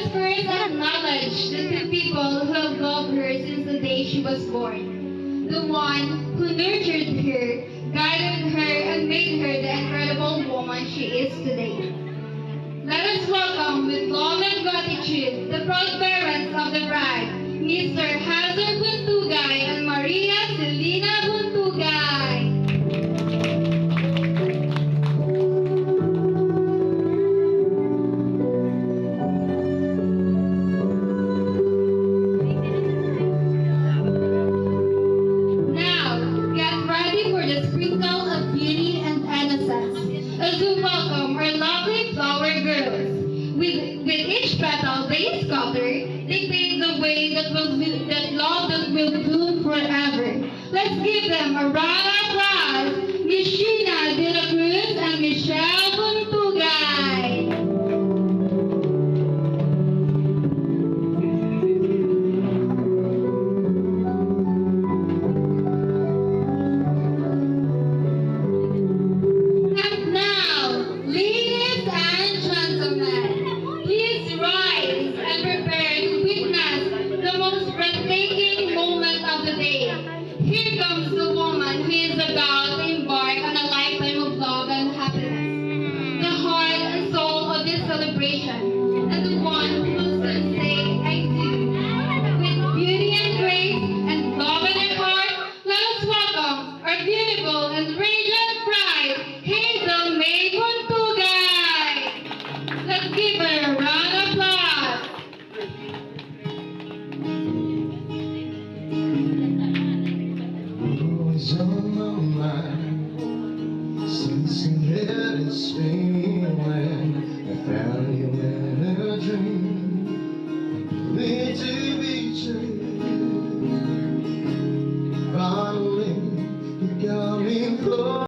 us first acknowledge the two people who have loved her since the day she was born. The one who nurtured her, guided her, and made her the incredible woman she is today. Let us welcome with love and gratitude the proud parents of the bride, Mr. Hazard Buntugay and Maria Selena Buntugay. Now, get ready for the sprinkle of beauty and innocence as we welcome our lovely flower girls. With each petal they scatter, they pave the way that love that will bloom forever. Let's give them a round of applause, Miss Sheena De La Cruz and Michelle Buntugay. And now, ladies and gentlemen, please rise and prepare to witness the most breathtaking moment of the day. Here comes the woman who is about to embark on a lifetime of love and happiness, the heart and soul of this celebration, and the one who will soon say, I do. With beauty and grace and love in her heart, let us welcome our beautiful and radiant bride, Hazel May Buntugay. Let's give her a